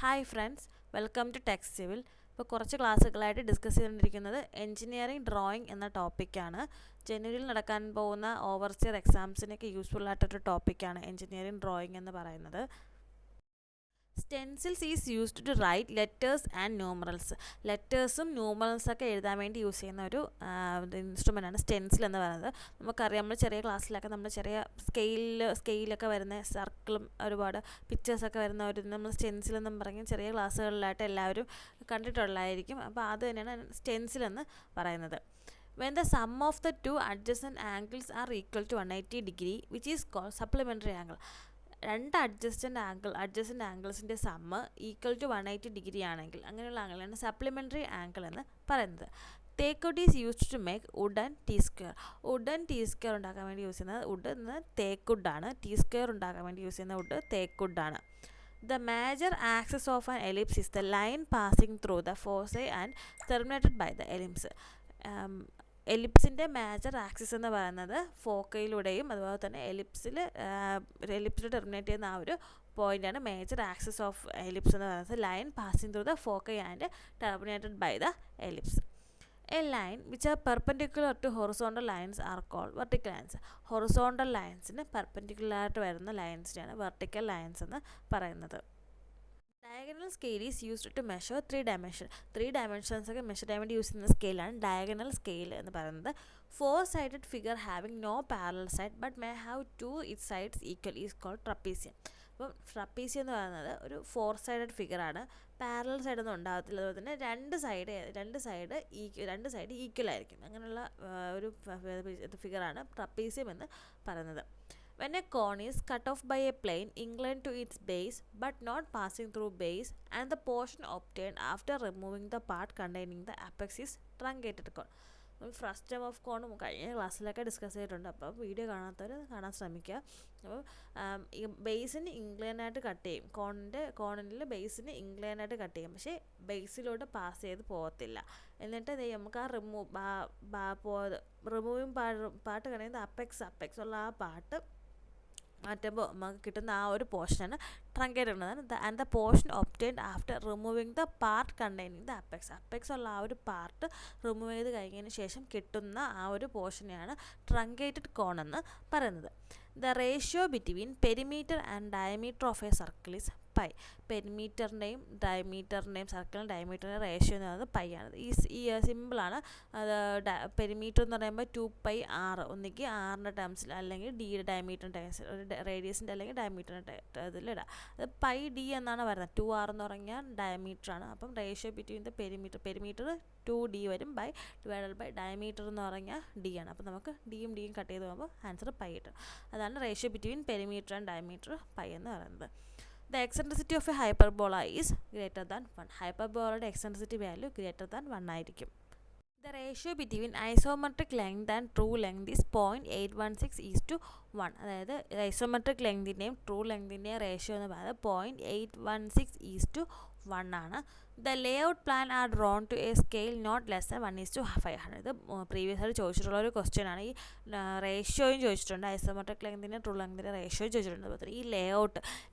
Hi friends, welcome to text civil. ഇപ്പോൾ കുറച്ച് ക്ലാസ്സുകളായിട്ട് ഡിസ്കസ് ചെയ്തുകൊണ്ടിരിക്കുന്നത് എഞ്ചിനീയറിംഗ് ഡ്രോയിങ് എന്ന ടോപ്പിക്കാണ്. ജനുവരിയിൽ നടക്കാൻ പോകുന്ന ഓവർസിയർ എക്സാംസിനൊക്കെ യൂസ്ഫുൾ ആയിട്ടൊരു ടോപ്പിക്കാണ് എഞ്ചിനീയറിംഗ് ഡ്രോയിങ് എന്ന് പറയുന്നത്. Stencils is used to write letters and numerals. ലെറ്റേഴ്സും ന്യൂമറൽസൊക്കെ എഴുതാൻ വേണ്ടി യൂസ് ചെയ്യുന്ന ഒരു ഇൻസ്ട്രുമെൻ്റാണ് സ്റ്റെൻസിൽ എന്ന് പറയുന്നത്. നമുക്കറിയാം, നമ്മൾ ചെറിയ ക്ലാസ്സിലൊക്കെ നമ്മൾ ചെറിയ സ്കെയിലൊക്കെ വരുന്ന സർക്കിളും ഒരുപാട് പിക്ചേഴ്സൊക്കെ വരുന്ന ഒരു നമ്മൾ സ്റ്റെൻസിലെന്നും പറഞ്ഞ് ചെറിയ ക്ലാസ്സുകളിലായിട്ട് എല്ലാവരും കണ്ടിട്ടുള്ളതായിരിക്കും. അപ്പോൾ അത് തന്നെയാണ് സ്റ്റെൻസിൽ എന്ന് പറയുന്നത്. When the sum of the two adjacent angles are equal to 180 degree, which is called supplementary angle. രണ്ട് അഡ്ജസ്റ്റൻ്റ് ആംഗിൾസിൻ്റെ സമ്മ് ഈക്വൽ ടു 180 ഡിഗ്രി ആണെങ്കിൽ അങ്ങനെയുള്ള ആംഗിളാണ് സപ്ലിമെൻ്ററി ആംഗിൾ എന്ന് പറയുന്നത്. Teakwood is used to make wooden T square. Wooden T square ഉണ്ടാക്കാൻ വേണ്ടി use ചെയ്യുന്നത് വുഡ് എന്ന് തേക്കുഡാണ്. ടി സ്ക്വയർ ഉണ്ടാക്കാൻ വേണ്ടി യൂസ് ചെയ്യുന്ന would തേക്കുഡാണ്. The major axis of an ellipse is the line passing through the foci and terminated by the ellipse. എലിപ്സിൻ്റെ major axis എന്ന് പറയുന്നത് ഫോക്കയിലൂടെയും അതുപോലെ തന്നെ എലിപ്സിൽ ടെർമിനേറ്റ് ചെയ്യുന്ന ആ ഒരു പോയിൻ്റാണ് മേജർ ആക്സിസ് ഓഫ് എലിപ്സ് എന്ന് പറയുന്നത്. Line passing through the foci and terminated by the ellipse. A line which are perpendicular to horizontal lines are called vertical lines. Horizontal ലൈൻസിന് പെർപെൻഡിക്കുലറായിട്ട് വരുന്ന ലൈൻസിനെയാണ് വെർട്ടിക്കൽ ലൈൻസ് എന്ന് പറയുന്നത്. Diagonal scale is used to measure 3 dimensions. 3 dimensions ഒക്കെ measure ചെയ്യാൻ വേണ്ടി use ചെയ്യുന്ന സ്കെയിലാണ് ഡയഗണൽ സ്കെയിൽ എന്ന് പറയുന്നത്. 4-sided figure having no parallel side but may have two its sides equal is called trapezium. അപ്പം ട്രപ്പീസിയം എന്ന് പറയുന്നത് ഒരു 4-sided ഫിഗറാണ്. പാരലൽ സൈഡൊന്നും ഉണ്ടാകത്തില്ല. അതുപോലെ തന്നെ രണ്ട് സൈഡ് ഈക്വൽ ആയിരിക്കും. അങ്ങനെയുള്ള ഒരു ഫിഗറാണ് ട്രപ്പീസിയം എന്ന് പറയുന്നത്. When a cone is cut off by a plane inclined to its base but not passing through base and the portion obtained after removing the part containing the apex is truncated cone. First time of കോണും കഴിഞ്ഞ ക്ലാസ്സിലൊക്കെ discuss ചെയ്തിട്ടുണ്ട്. അപ്പോൾ video കാണാത്തവർ കാണാൻ ശ്രമിക്കുക. അപ്പോൾ ഈ ബേസിന് ഇൻക്ലൈനായിട്ട് കട്ട് ചെയ്യും. കോണിൽ ബേസിന് ഇൻക്ലൈനായിട്ട് കട്ട് ചെയ്യും. പക്ഷേ ബേസിലോട്ട് പാസ് ചെയ്ത് പോകത്തില്ല. എന്നിട്ട് നമുക്ക് ആ റിമൂവിങ് പാർട്ട് കഴിയുന്നത് അപ്പെക്സ് ഉള്ള ആ പാർട്ട് മാറ്റുമ്പോൾ നമുക്ക് കിട്ടുന്ന ആ ഒരു പോർഷനാണ് truncated and the portion obtained after removing the part containing the apex ഉള്ള ആ ഒരു പാർട്ട് റിമൂവ് ചെയ്ത് കഴിഞ്ഞതിന് ശേഷം കിട്ടുന്ന ആ ഒരു പോർഷനെയാണ് ട്രങ്കേറ്റഡ് കോൺ എന്ന് പറയുന്നത്. The ratio between perimeter and diameter of a circle is pi. പെരിമീറ്ററിൻ്റെയും സർക്കിളിൻ്റെ ഡയമീറ്ററിൻ്റെ റേഷ്യോ എന്ന് പറയുന്നത് പൈ ആണ്. ഈ സിമ്പിളാണ്. അത് പെരിമീറ്റർ എന്ന് പറയുമ്പോൾ 2πr, ഒന്നിക്ക് ആറിൻ്റെ ടേംസിൽ അല്ലെങ്കിൽ ഡിയുടെ ഡയമീറ്ററിൻ്റെ ടേംസിൽ, ഒരു റേഡിയസിൻ്റെ അല്ലെങ്കിൽ ഡയമീറ്ററിൻ്റെ ഇതിലിടാം. അത് പൈ ഡി എന്നാണ് പറയുന്നത്. 2r എന്ന് പറഞ്ഞാൽ ഡയമീറ്ററാണ്. അപ്പം ratio between the perimeter 2d വരും ഡിവൈഡഡ് ബൈ ഡയമീറ്റർ എന്ന് പറഞ്ഞാൽ d ആണ്. അപ്പോൾ നമുക്ക് ഡിയും കട്ട് ചെയ്ത് പോകുമ്പോൾ ആൻസർ പൈ കിട്ടും. അതാണ് ratio between perimeter and diameter pi എന്ന് പറയുന്നത്. The eccentricity of a hyperbola is greater than 1. ഹൈപ്പർബോളയുടെ eccentricity value greater than 1 ആയിരിക്കും. The ratio between isometric length and true length is 0.816:1. അതായത് ഐസോമെട്രിക് ലെങ്തിൻ്റെയും true ലെങ്തിൻ്റെയും ratio എന്ന് പറയുന്നത് 0.816:1 ആണ്. The layout plan are drawn to a scale not less than 1:500. ഇത് previous ആയിട്ട് ചോദിച്ചിട്ടുള്ള ഒരു ക്വസ്റ്റ്യൻ ആണ്. ഈ റേഷ്യോയും ചോദിച്ചിട്ടുണ്ട്, ഐസോമെട്രിക് ലെങ്തിൻ്റെ ട്രൂ ലെങ്തിൻ്റെ റേഷ്യോ ചോദിച്ചിട്ടുണ്ട്. അതുപോലെ ഈ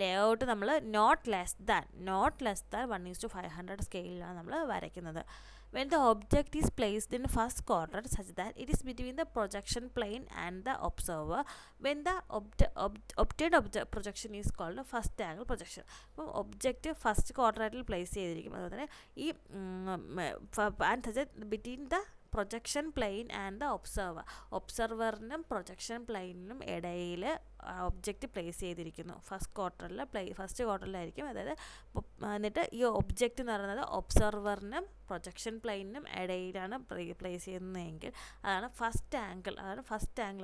ലേഔട്ട് നമ്മൾ നോട്ട് ലെസ് ദാൻ 1:500 സ്കെയിലാണ് നമ്മൾ വരയ്ക്കുന്നത്. When the object is placed in first quadrant such that it is between the projection plane and the observer, when the obtained projection is called first angle projection. അപ്പോൾ object first ക്വാഡ്രാന്റിൽ place ചെയ്തിരിക്കും. അതുപോലെ തന്നെ ഈ and such that between the projection plane and the ഒബ്സർവറിനും projection പ്ലെയിനിനും ഇടയിൽ object place ചെയ്തിരിക്കുന്നു. ഫസ്റ്റ് ക്വാർട്ടറിലായിരിക്കും. അതായത് എന്നിട്ട് ഈ ഒബ്ജക്റ്റ് എന്ന് പറയുന്നത് ഒബ്സർവറിനും പ്രൊജക്ഷൻ പ്ലെയിനിനും ഇടയിലാണ് പ്ലേസ് ചെയ്യുന്നതെങ്കിൽ അതാണ് ഫസ്റ്റ് ആംഗിൾ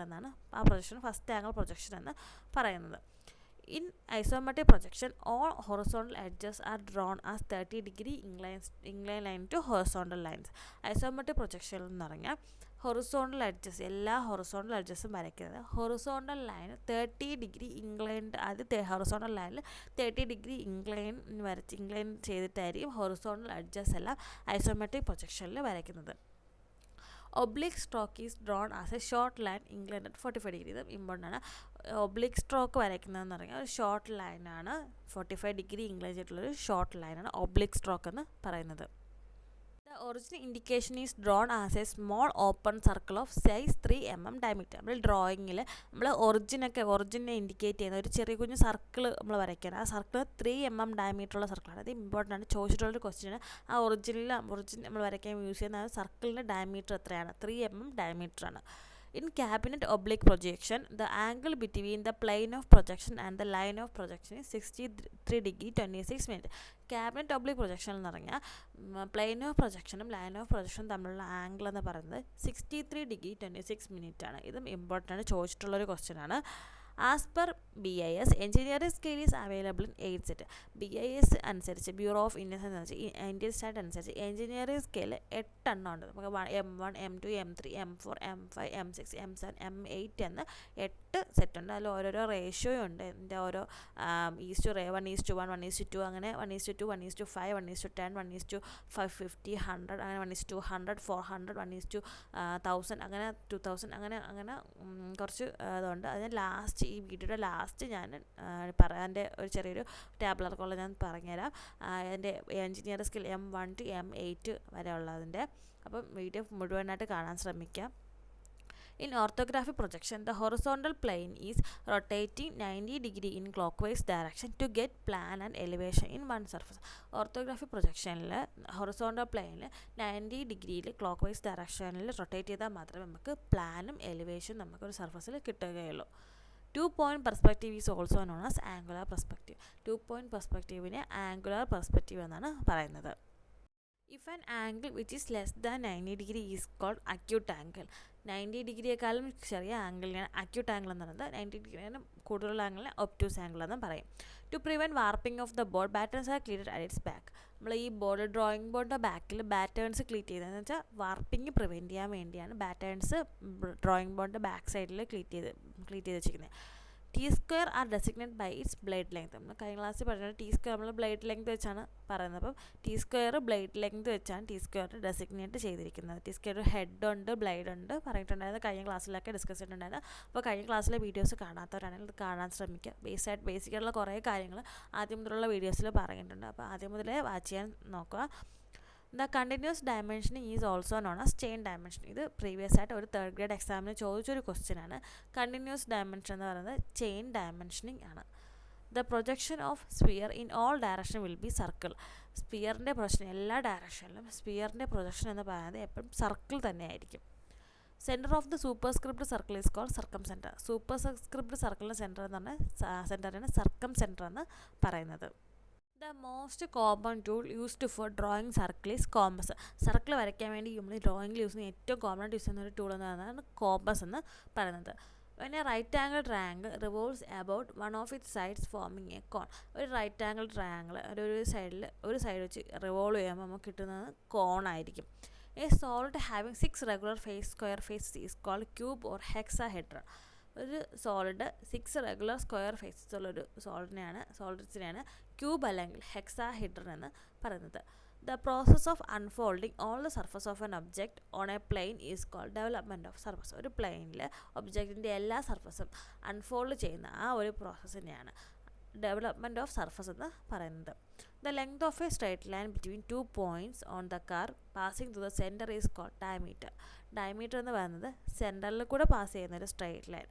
എന്നാണ് ആ പ്രൊജക്ഷൻ ഫസ്റ്റ് ആംഗിൾ പ്രൊജക്ഷൻ എന്ന് പറയുന്നത്. In isometric projection, all horizontal edges are drawn as 30 degree inclined line to horizontal lines. Isometric projection എന്ന് പറഞ്ഞാൽ ഹൊറിസോണ്ടൽ എഡ്ജസ്, എല്ലാ ഹൊറിസോണ്ടൽ എഡ്ജസും വരയ്ക്കുന്നത് ഹൊറിസോണ്ടൽ ലൈൻ 30 ഡിഗ്രി ഇൻക്ലൈൻഡ്, അത് ഹൊറിസോണ്ടൽ ലൈനിൽ 30 ഡിഗ്രി ഇൻക്ലൈൻ ചെയ്തിട്ടായിരിക്കും ഹൊറിസോണ്ടൽ എഡ്ജസ് എല്ലാം isometric പ്രൊജക്ഷനിൽ വരയ്ക്കുന്നത്. Oblique stroke is drawn as a short line inclined at 45 degree. ഇത് important ആണ്. ഒബ്ലിക് സ്ട്രോക്ക് വരയ്ക്കുന്നതെന്ന് പറഞ്ഞാൽ ഒരു ഷോർട്ട് ലൈനാണ്, 45 ഡിഗ്രി ഇൻക്ലൈൻ ചെയ്തിട്ടുള്ളൊരു ഷോർട്ട് ലൈനാണ് ഒബ്ലിക് സ്ട്രോക്ക് എന്ന് പറയുന്നത്. The original indication is drawn as a small open circle of size 3 mm diameter. നമ്മൾ ഡ്രോയിങ്ങിൽ നമ്മൾ ഒറിജിനെ ഇൻഡിക്കേറ്റ് ചെയ്യുന്ന ഒരു ചെറിയ കുഞ്ഞ് സർക്കിൾ നമ്മൾ വരയ്ക്കണം. ആ സർക്കിൾ 3 mm ഡയമീറ്ററുള്ള സർക്കിളാണ്. അത് ഇമ്പോർട്ടൻ്റ് ആണ്, ചോദിച്ചിട്ടുള്ളൊരു ക്വസ്റ്റ്യൻ. ആ ഒറിജിൻ നമ്മൾ വരയ്ക്കാൻ യൂസ് ചെയ്യുന്ന ആ സർക്കിളിൻ്റെ ഡയമീറ്റർ എത്രയാണ്? 3 mm ഡയമീറ്ററാണ്. In cabinet oblique projection, the angle between the plane of projection and the line of projection is 63 degree 26 minutes. Cabinet oblique projection എന്ന് പറഞ്ഞാൽ പ്ലെയിൻ ഓഫ് പ്രൊജക്ഷനും ലൈൻ ഓഫ് പ്രൊജക്ഷനും തമ്മിലുള്ള ആംഗിൾ എന്ന് പറയുന്നത് 63 ഡിഗ്രി 26 മിനിറ്റ് ആണ്. ഇതും important ആണ്, ചോദിച്ചിട്ടുള്ളൊരു question ആണ്. As per BIS, engineering scale is available in 8 set. BIS അനുസരിച്ച്, bureau of Indian Indian stand അനുസരിച്ച് എഞ്ചിനീയറിംഗ് സ്കെയിൽ 8 എണ്ണം ഉണ്ട്. നമുക്ക് M1, M2, M3, M4, M5, M6, M7, M8 എന്ന് 8 സെറ്റ് ഉണ്ട്. അതിൽ ഓരോരോ റേഷ്യോ ഉണ്ട്. ഇതിൻ്റെ ഓരോ 1:1, 1:2 അങ്ങനെ 1:2, 1:5, 1:10, 1:550, 100 അങ്ങനെ 1:200, 400, 1:1000 അങ്ങനെ 2000 അങ്ങനെ കുറച്ച് ഇതുണ്ട്. അതിന് ലാസ്റ്റ് ഈ വീഡിയോയുടെ ലാസ്റ്റ് ഞാൻ പറയാൻ്റെ ഒരു ചെറിയൊരു ടാബ്ലർ കോളം ഞാൻ പറഞ്ഞുതരാം. അതിൻ്റെ engineer skill M1 to M8 വരെ ഉള്ളതിൻ്റെ. അപ്പം വീഡിയോ മുഴുവനായിട്ട് കാണാൻ ശ്രമിക്കാം. In orthographic projection, the horizontal plane is rotating 90 degree in clockwise direction to get plan and elevation in one surface. Orthographic projectionൽ horizontal plane 90 ഡിഗ്രിയിൽ clockwise directionൽ rotate ചെയ്താൽ മാത്രമേ നമുക്ക് പ്ലാനും എലിവേഷനും നമുക്കൊരു സർഫസിൽ കിട്ടുകയുള്ളൂ. 2-point perspective is also known as angular perspective. 2-point perspectiveനെ angular perspective എന്നാണ് പറയുന്നത്. If an angle which is less than 90 degree is called acute angle. 90 ഡിഗ്രിയേക്കാളും ചെറിയ ആംഗിളിനാണ് അക്യൂട്ട് ആംഗിൾ എന്ന് പറയുന്നത്. 90 ഡിഗ്രിയാണ് കൂടുതലുള്ള ആംഗിളിനെ ഒബ്റ്റ്യൂസ് ആംഗിൾ എന്ന് പറയും. To prevent warping of the board, battens are cleated at its back. നമ്മൾ ഈ ബോർഡ് ഡ്രോയിങ് ബോർഡിൻ്റെ ബാക്കിൽ ബാറ്റേൺസ് ക്ലീറ്റ് ചെയ്തതെന്ന് വെച്ചാൽ വാർപ്പിംഗ് പ്രിവെൻറ്റ് ചെയ്യാൻ വേണ്ടിയാണ് ബാറ്റേൺസ് ഡ്രോയിങ് ബോർഡിൻ്റെ ബാക്ക് സൈഡിൽ ക്ലീറ്റ് ചെയ്ത് വെച്ചിരിക്കുന്നത്. T-square are designated by its blade length. നമ്മൾ കഴിഞ്ഞ ക്ലാസ്സിൽ പറഞ്ഞത് T-square നമ്മൾ ബ്ലേഡ് ലെങ്ത് വെച്ചാണ് പറയുന്നത്. അപ്പം T-square ബ്ലേഡ് ലെങ്ത് വെച്ചാണ് T-square ഡെസിഗ്നേറ്റ് ചെയ്തിരിക്കുന്നത്. T-square ഹെഡ് ഉണ്ട്, ബ്ലേഡ് ഉണ്ട് പറഞ്ഞിട്ടുണ്ടായിരുന്നു. കഴിഞ്ഞ ക്ലാസ്സിലൊക്കെ ഡിസ്കസ് ചെയ്തിട്ടുണ്ടായിരുന്നു. അപ്പോൾ കഴിഞ്ഞ ക്ലാസ്സിലെ വീഡിയോസ് കാണാത്തവരാണെങ്കിൽ ഇത് കാണാൻ ശ്രമിക്കുക. ബേസിക്കായിട്ടുള്ള കുറേ കാര്യങ്ങൾ ആദ്യം മുതലുള്ള വീഡിയോസിൽ പറയുന്നുണ്ട്. അപ്പോൾ ആദ്യം മുതലേ വാച്ച് ചെയ്യാൻ നോക്കുക. The continuous dimensioning is also known as chain dimensioning. ഇത് പ്രീവിയസ് ആയിട്ട് ഒരു 3rd ഗ്രേഡ് എക്സാമിന് ചോദിച്ചൊരു ക്വസ്റ്റ്യൻ ആണ്. കണ്ടിന്യൂസ് ഡയമെൻഷൻ എന്ന് പറയുന്നത് ചെയിൻ ഡയമെൻഷനിങ് ആണ്. The projection of sphere in all direction will be circle. സ്പിയറിൻ്റെ പ്രൊജക്ഷൻ എല്ലാ ഡയറക്ഷനിലും സ്പിയറിൻ്റെ പ്രൊജക്ഷൻ എന്ന് പറയുന്നത് എപ്പോഴും സർക്കിൾ തന്നെയായിരിക്കും. Centre of the superscript circle is called circumcentre. Superscript സർക്കിളിൻ്റെ സെൻറ്റർ എന്ന് പറഞ്ഞാൽ സെൻറ്ററിന് സർക്കം സെൻറ്റർ എന്ന് പറയുന്നത്. The most common tool used for drawing circle is compass. Circle വരയ്ക്കാൻ വേണ്ടി നമ്മൾ ഡ്രോയിങ്ങിൽ യൂസ് ചെയ്യുന്ന ഏറ്റവും കോമൺ ആയിട്ട് യൂസ് ചെയ്യുന്ന ഒരു ടൂൾ എന്ന് പറയുന്നതാണ് കോമ്പസ് എന്ന് പറയുന്നത്. When a right angle triangle revolves about one of its sides forming a cone. ഒരു റൈറ്റ് ആംഗിൾ ട്രയാങ്കിൾ ഒരു സൈഡ് വെച്ച് റിവോൾവ് ചെയ്യുമ്പോൾ നമുക്ക് കിട്ടുന്നത് കോണായിരിക്കും. A solid having 6 regular square faces is called cube or hexahedron. ഒരു solid 6 regular square faces ഉള്ളൊരു സോളിഡ്സിനെയാണ് cube അല്ലെങ്കിൽ ഹെക്സാഹെഡ്രൺ എന്ന് പറയുന്നത്. The process of unfolding all the surface of an object on a plane is called development of surface. ഒരു പ്ലെയിനിൽ ഒബ്ജക്റ്റിൻ്റെ എല്ലാ സർഫസും unfold ചെയ്യുന്ന ആ ഒരു പ്രോസസ്സിനെയാണ് ഡെവലപ്മെൻറ്റ് ഓഫ് സർഫസ് എന്ന് പറയുന്നത്. The length of a straight line between 2 points on the curve passing through the center is called diameter. Diameter എന്ന് പറയുന്നത് സെൻറ്ററിൽ കൂടെ പാസ് ചെയ്യുന്ന ഒരു സ്ട്രെയിറ്റ് ലൈൻ.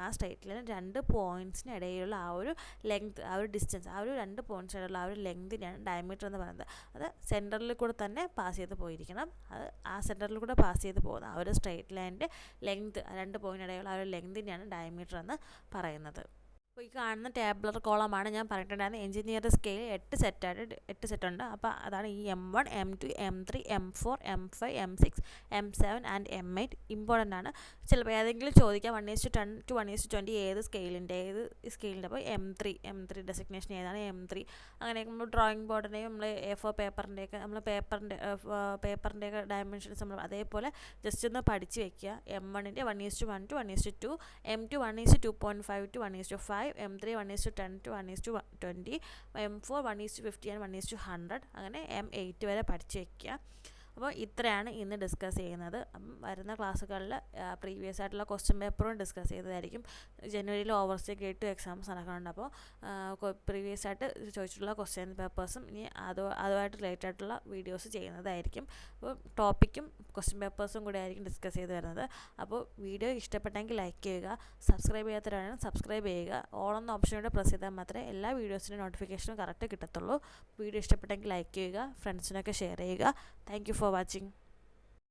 ആ സ്ട്രെയിറ്റ് ലൈൻ 2 പോയിൻറ്റ്സിന് ഇടയിലുള്ള ആ ഒരു ലെങ്ത്, ആ ഒരു ഡിസ്റ്റൻസ്, ആ ഒരു 2 പോയിൻറ്റ്സിനുള്ള ആ ഒരു ലെങ്തിനാണ് ഡയമീറ്റർ എന്ന് പറയുന്നത്. അത് സെൻറ്ററിൽ കൂടെ തന്നെ പാസ് ചെയ്ത് പോയിരിക്കണം. അത് ആ സെൻറ്ററിൽ കൂടെ പാസ് ചെയ്ത് പോകുന്ന ആ ഒരു സ്ട്രെയിറ്റ് ലൈനിൻ്റെ ലെങ്ത്, 2 പോയിൻറ്റ് ഇടയിലുള്ള ആ ഒരു ലെങ്തിനെയാണ് ഡയമീറ്റർ എന്ന് പറയുന്നത്. അപ്പോൾ ഈ കാണുന്ന ടേബിളർ കോളമാണ് ഞാൻ പറഞ്ഞിട്ടുണ്ടായിരുന്നത്. എഞ്ചിനീയർ സ്കെയിൽ 8 സെറ്റ് ഉണ്ട്. അപ്പോൾ അതാണ് ഈ M1, M2, M3, M4, M5, M6, M7 and M8. Important ആണ്. ചിലപ്പോൾ ഏതെങ്കിലും ചോദിക്കാം 1:10 to 1:20 ഏത് സ്കെയിലിൻ്റെ അപ്പോൾ M3 ഡെസിഗ്നേഷൻ ഏതാണ് M3. അങ്ങനെയൊക്കെ നമ്മൾ ഡ്രോയിങ് ബോർഡിൻ്റെയും നമ്മൾ A4 പേപ്പറിൻ്റെയൊക്കെ നമ്മൾ പേപ്പറിൻ്റെയൊക്കെ ഡയമെൻഷൻസ് നമ്മൾ അതേപോലെ ജസ്റ്റ് ഒന്ന് പഠിച്ച് വെക്കുക. M1ൻ്റെ 1:1 to 1:2, M2 1:2.5 to 1:5, M3 1:10 to 1:20, M4 1:50 and 1:100, അങ്ങനെ M8 വരെ പഠിച്ച് വയ്ക്കുക. അപ്പോൾ ഇത്രയാണ് ഇന്ന് ഡിസ്കസ് ചെയ്യുന്നത്. വരുന്ന ക്ലാസ്സുകളിൽ പ്രീവിയസ് ആയിട്ടുള്ള ക്വസ്റ്റ്യൻ പേപ്പറും ഡിസ്കസ് ചെയ്തതായിരിക്കും. ജനുവരിയിൽ ഓവർസീ ഗ്രേഡ് 2 എക്സാംസ് നടക്കുന്നുണ്ട്. അപ്പോൾ പ്രീവിയസ് ആയിട്ട് ചോദിച്ചിട്ടുള്ള ക്വസ്റ്റ്യൻ പേപ്പേഴ്സും ഇനി അതുമായിട്ട് റിലേറ്റഡ് ആയിട്ടുള്ള വീഡിയോസ് ചെയ്യുന്നതായിരിക്കും. അപ്പോൾ ടോപ്പിക്കും ക്വസ്റ്റ്യൻ പേപ്പേഴ്സും കൂടി ആയിരിക്കും ഡിസ്കസ് ചെയ്ത് വരുന്നത്. അപ്പോൾ വീഡിയോ ഇഷ്ടപ്പെട്ടെങ്കിൽ ലൈക്ക് ചെയ്യുക, സബ്സ്ക്രൈബ് ചെയ്യാത്തവരാണെങ്കിൽ സബ്സ്ക്രൈബ് ചെയ്യുക. ഓൾ എന്ന ഓപ്ഷനോടെ പ്രസ് ചെയ്താൽ മാത്രമേ എല്ലാ വീഡിയോസിൻ്റെ നോട്ടിഫിക്കേഷനും കറക്റ്റ് കിട്ടത്തുള്ളൂ. വീഡിയോ ഇഷ്ടപ്പെട്ടെങ്കിൽ ലൈക്ക് ചെയ്യുക, ഫ്രണ്ട്സിനൊക്കെ ഷെയർ ചെയ്യുക. Thank you for watching.